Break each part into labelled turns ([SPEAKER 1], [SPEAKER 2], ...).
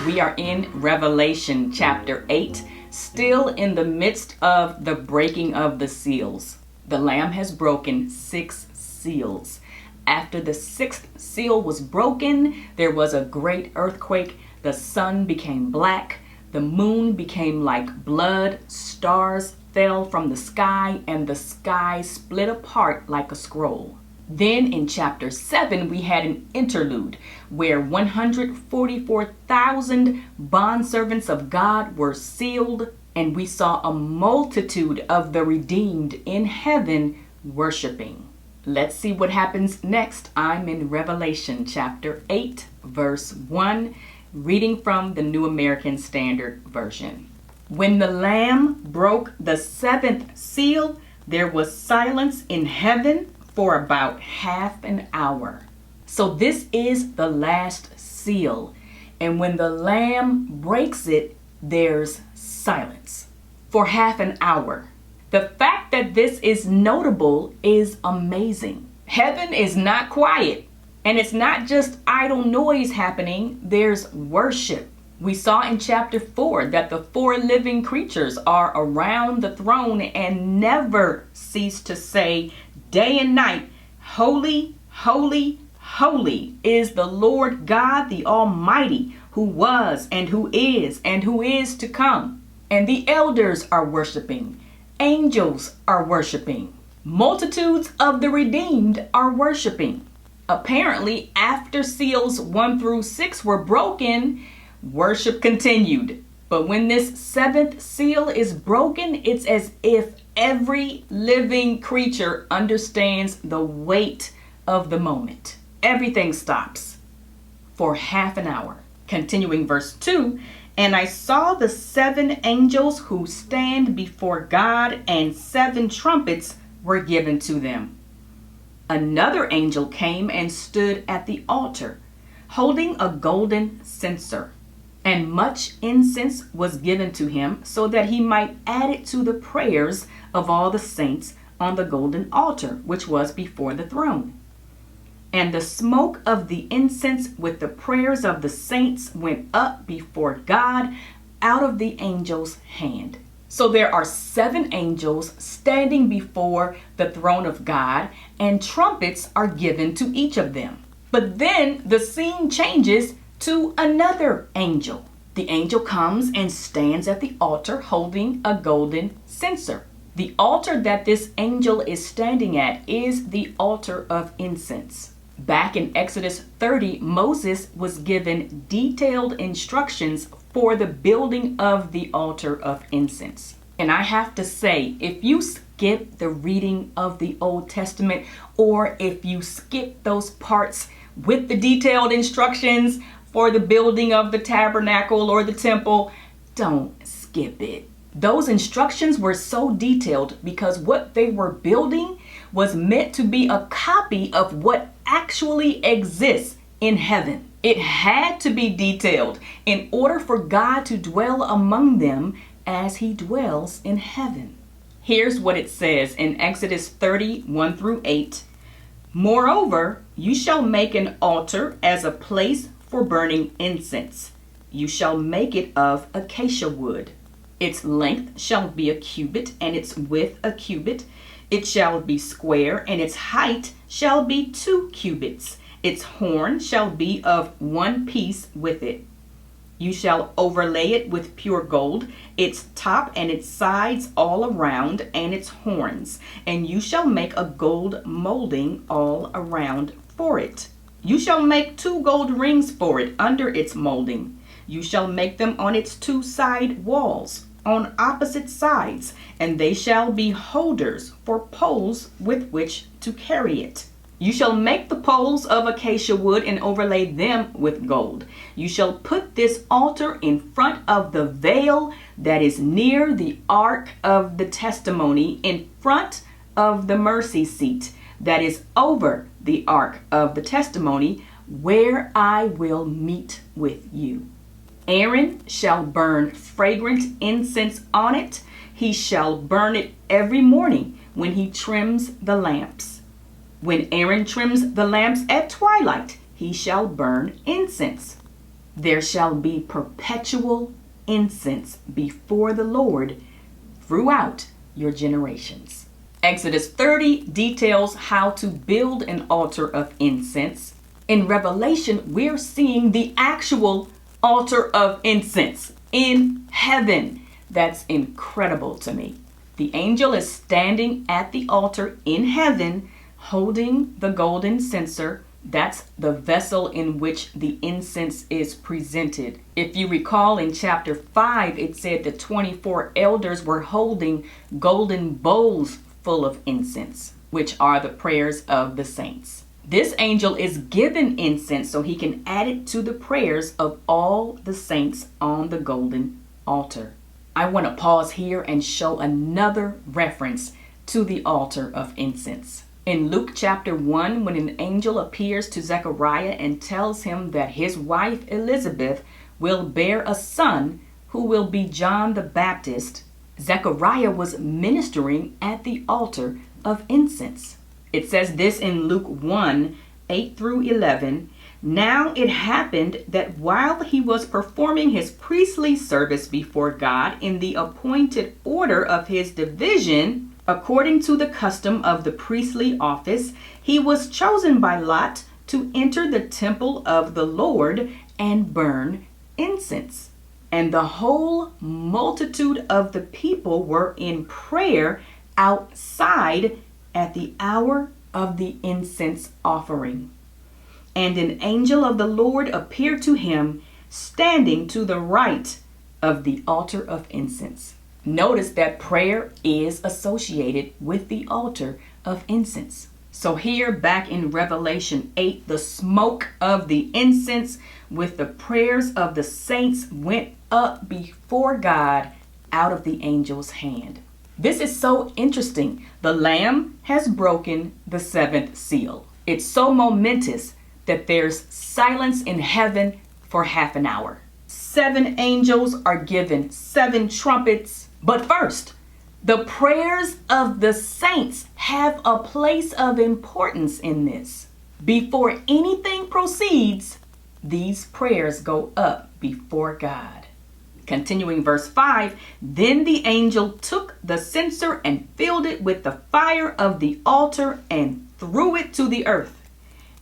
[SPEAKER 1] We are in Revelation chapter 8, still in the midst of the breaking of the seals. The Lamb has broken 6 seals. After the 6th seal was broken, there was a great earthquake. The sun became black. The moon became like blood. Stars fell from the sky, and the sky split apart like a scroll. Then in chapter 7, we had an interlude where 144,000 bondservants of God were sealed, and we saw a multitude of the redeemed in heaven worshiping. Let's see what happens next. I'm in Revelation chapter 8, verse 1, reading from the New American Standard Version. When the Lamb broke the 7th seal, there was silence in heaven for about half an hour. So this is the last seal. And when the Lamb breaks it, there's silence for half an hour. The fact that this is notable is amazing. Heaven is not quiet, and it's not just idle noise happening. There's worship. We saw in chapter 4 that the 4 living creatures are around the throne and never cease to say day and night, "Holy, holy, holy is the Lord God the Almighty, who was and who is to come." And the elders are worshiping. Angels are worshiping. Multitudes of the redeemed are worshiping. Apparently, after seals 1 through 6 were broken, worship continued. But when this 7th seal is broken, it's as if every living creature understands the weight of the moment. Everything stops for half an hour. Continuing verse 2, "And I saw the 7 angels who stand before God, and 7 trumpets were given to them. Another angel came and stood at the altar, holding a golden censer. And much incense was given to him, so that he might add it to the prayers of all the saints on the golden altar, which was before the throne. And the smoke of the incense with the prayers of the saints went up before God out of the angel's hand." So there are 7 angels standing before the throne of God, and trumpets are given to each of them. But then the scene changes to another angel. The angel comes and stands at the altar holding a golden censer. The altar that this angel is standing at is the altar of incense. Back in Exodus 30, Moses was given detailed instructions for the building of the altar of incense. And I have to say, if you skip the reading of the Old Testament, or if you skip those parts with the detailed instructions for the building of the tabernacle or the temple, don't skip it. Those instructions were so detailed because what they were building was meant to be a copy of what actually exists in heaven. It had to be detailed in order for God to dwell among them as he dwells in heaven. Here's what it says in Exodus 30, 1 through 8. "Moreover, you shall make an altar as a place for burning incense. You shall make it of acacia wood. Its length shall be a cubit, and its width a cubit. It shall be square, and its height shall be 2 cubits. Its horn shall be of 1 piece with it. You shall overlay it with pure gold, its top and its sides all around, and its horns. And you shall make a gold molding all around for it. You shall make 2 gold rings for it under its molding. You shall make them on its 2 side walls, on opposite sides, and they shall be holders for poles with which to carry it. You shall make the poles of acacia wood and overlay them with gold. You shall put this altar in front of the veil that is near the ark of the testimony, in front of the mercy seat that is over the ark of the testimony, where I will meet with you. Aaron shall burn fragrant incense on it. He shall burn it every morning when he trims the lamps. When Aaron trims the lamps at twilight, he shall burn incense. There shall be perpetual incense before the Lord throughout your generations. Exodus 30 details how to build an altar of incense. In Revelation, we're seeing the actual altar of incense in heaven. That's incredible to me. The angel is standing at the altar in heaven, holding the golden censer. That's the vessel in which the incense is presented. If you recall in chapter 5, it said the 24 elders were holding golden bowls full of incense, which are the prayers of the saints. This angel is given incense so he can add it to the prayers of all the saints on the golden altar. I want to pause here and show another reference to the altar of incense. In Luke chapter 1, when an angel appears to Zechariah and tells him that his wife Elizabeth will bear a son who will be John the Baptist, Zechariah was ministering at the altar of incense. It says this in Luke 1, 8 through 11. Now it happened that while he was performing his priestly service before God in the appointed order of his division, according to the custom of the priestly office, he was chosen by Lot to enter the temple of the Lord and burn incense. And the whole multitude of the people were in prayer outside at the hour of the incense offering. And an angel of the Lord appeared to him, standing to the right of the altar of incense. Notice that prayer is associated with the altar of incense. So here back in Revelation 8, the smoke of the incense with the prayers of the saints went up before God out of the angel's hand. This is so interesting. The Lamb has broken the seventh seal. It's so momentous that there's silence in heaven for half an hour. 7 angels are given 7 trumpets. But first, the prayers of the saints have a place of importance in this. Before anything proceeds, these prayers go up before God. Continuing verse 5, then the angel took the censer and filled it with the fire of the altar and threw it to the earth.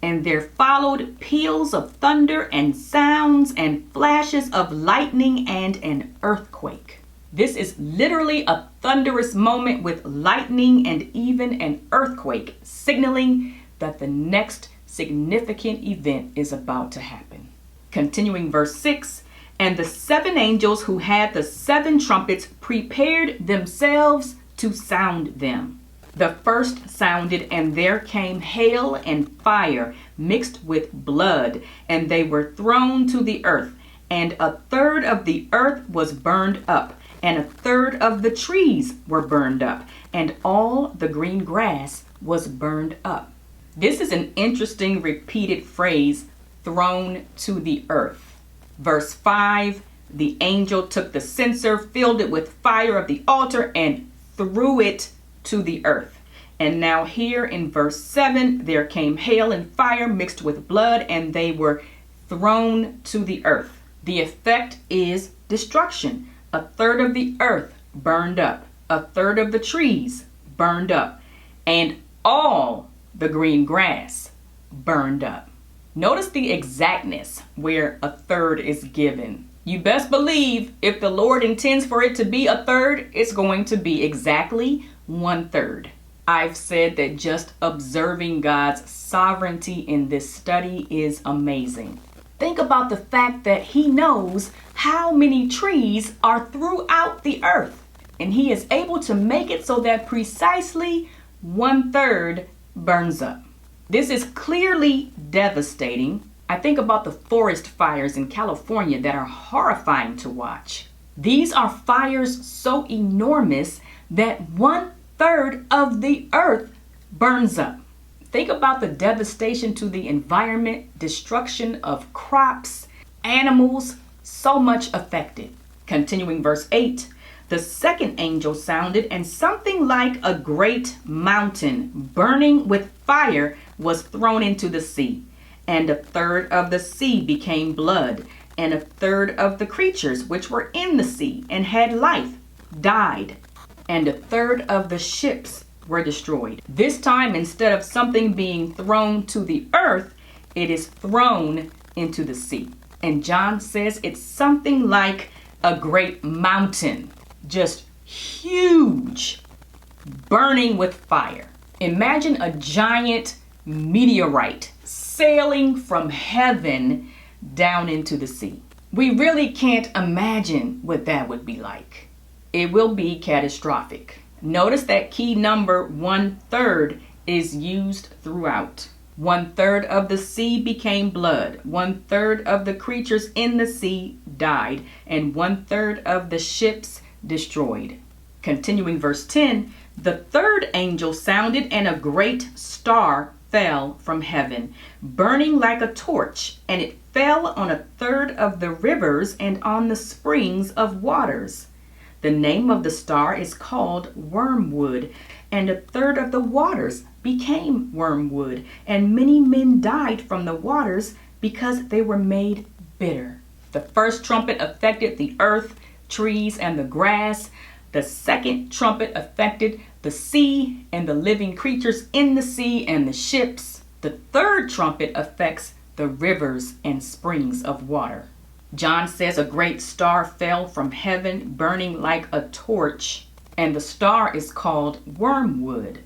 [SPEAKER 1] And there followed peals of thunder and sounds and flashes of lightning and an earthquake. This is literally a thunderous moment with lightning and even an earthquake, signaling that the next significant event is about to happen. Continuing verse 6, and the 7 angels who had the 7 trumpets prepared themselves to sound them. The first sounded, and there came hail and fire mixed with blood, and they were thrown to the earth. And a third of the earth was burned up, and a third of the trees were burned up, and all the green grass was burned up. This is an interesting repeated phrase, thrown to the earth. Verse 5, the angel took the censer, filled it with fire of the altar, and threw it to the earth. And now here in verse 7, there came hail and fire mixed with blood, and they were thrown to the earth. The effect is destruction. A third of the earth burned up, a third of the trees burned up, and all the green grass burned up. Notice the exactness where a third is given. You best believe if the Lord intends for it to be a third, it's going to be exactly 1/3. I've said that just observing God's sovereignty in this study is amazing. Think about the fact that He knows how many trees are throughout the earth, and He is able to make it so that precisely 1/3 burns up. This is clearly devastating. I think about the forest fires in California that are horrifying to watch. These are fires so enormous that 1/3 of the earth burns up. Think about the devastation to the environment, destruction of crops, animals, so much affected. Continuing verse 8, the second angel sounded, and something like a great mountain burning with fire was thrown into the sea. And a third of the sea became blood, And a third of the creatures which were in the sea and had life died. And a third of the ships were destroyed. This time, instead of something being thrown to the earth, it is thrown into the sea. And John says it's something like a great mountain, just huge, burning with fire. Imagine a giant meteorite sailing from heaven down into the sea. We really can't imagine what that would be like. It will be catastrophic. Notice that key number 1/3 is used throughout. 1/3 of the sea became blood. 1/3 of the creatures in the sea died. And 1/3 of the ships destroyed. Continuing verse 10, the third angel sounded, and a great star fell from heaven, burning like a torch, and it fell on a third of the rivers and on the springs of waters. The name of the star is called Wormwood, and a third of the waters became wormwood, and many men died from the waters because they were made bitter. The first trumpet affected the earth, trees, and the grass. The second trumpet affected the sea and the living creatures in the sea and the ships. The third trumpet affects the rivers and springs of water. John says a great star fell from heaven, burning like a torch, and the star is called wormwood.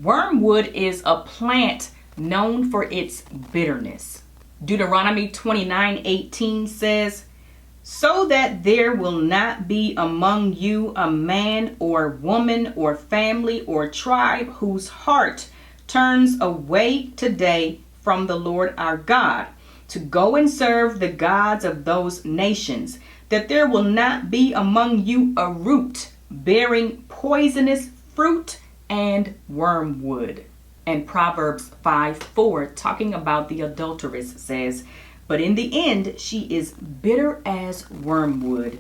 [SPEAKER 1] Wormwood is a plant known for its bitterness. Deuteronomy 29:18 says, so that there will not be among you a man or woman or family or tribe whose heart turns away today from the Lord our God to go and serve the gods of those nations, that there will not be among you a root bearing poisonous fruit and wormwood. And Proverbs 5:4, talking about the adulteress, says, but in the end she is bitter as wormwood,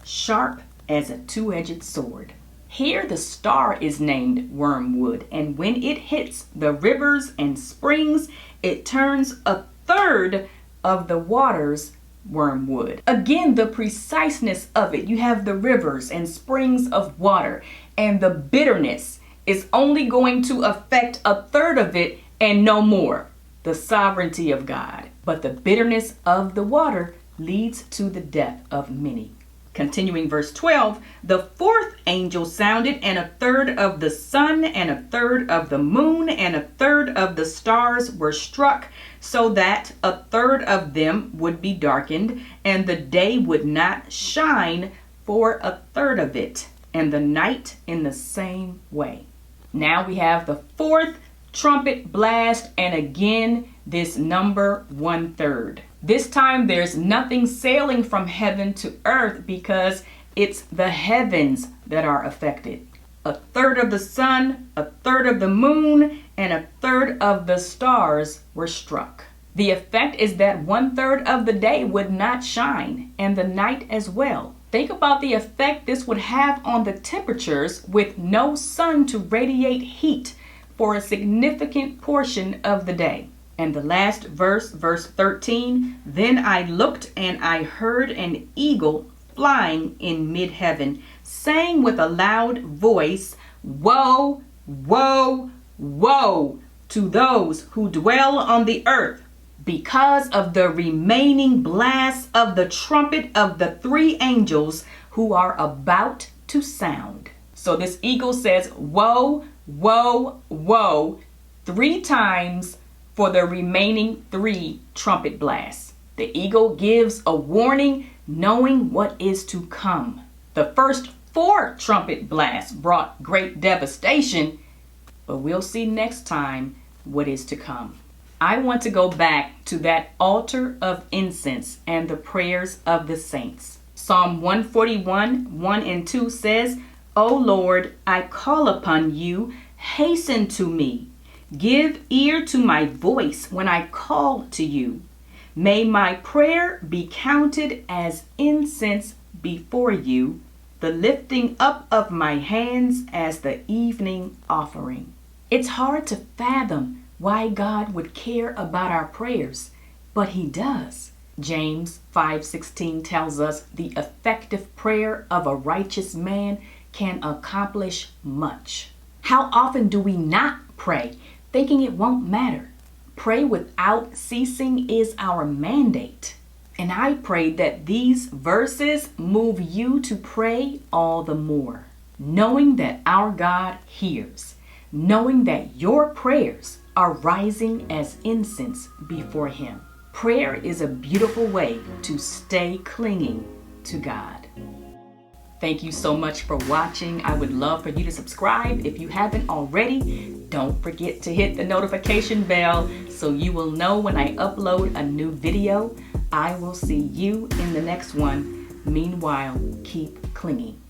[SPEAKER 1] sharp as a two-edged sword. Here the star is named wormwood, and when it hits the rivers and springs, it turns a third of the waters wormwood. Again, the preciseness of it. You have the rivers and springs of water, and the bitterness is only going to affect a third of it and no more. The sovereignty of God. But the bitterness of the water leads to the death of many. Continuing verse 12, the fourth angel sounded, and a third of the sun and a third of the moon and a third of the stars were struck, so that a third of them would be darkened, and the day would not shine for a third of it, and the night in the same way. Now we have the fourth trumpet blast, and again this number 1/3. This time there's nothing sailing from heaven to earth because it's the heavens that are affected. A third of the sun, a third of the moon, and a third of the stars were struck. The effect is that 1/3 of the day would not shine, and the night as well. Think about the effect this would have on the temperatures with no sun to radiate heat for a significant portion of the day. And the last verse, verse 13, then I looked and I heard an eagle flying in mid-heaven, saying with a loud voice, woe, woe, woe to those who dwell on the earth, because of the remaining blast of the trumpet of the three angels who are about to sound. So this eagle says, woe, woe, woe, 3 times for the remaining 3 trumpet blasts. The eagle gives a warning, knowing what is to come. The first 4 trumpet blasts brought great devastation, but we'll see next time what is to come. I want to go back to that altar of incense and the prayers of the saints. Psalm 141, 1 and 2 says, O Lord, I call upon you, hasten to me. Give ear to my voice when I call to you. May my prayer be counted as incense before you, the lifting up of my hands as the evening offering. It's hard to fathom why God would care about our prayers, but he does. James 5:16 tells us the effective prayer of a righteous man can accomplish much. How often do we not pray, thinking it won't matter? Pray without ceasing is our mandate. And I pray that these verses move you to pray all the more, knowing that our God hears, knowing that your prayers are rising as incense before Him. Prayer is a beautiful way to stay clinging to God. Thank you so much for watching. I would love for you to subscribe if you haven't already. Don't forget to hit the notification bell so you will know when I upload a new video. I will see you in the next one. Meanwhile, keep clinging.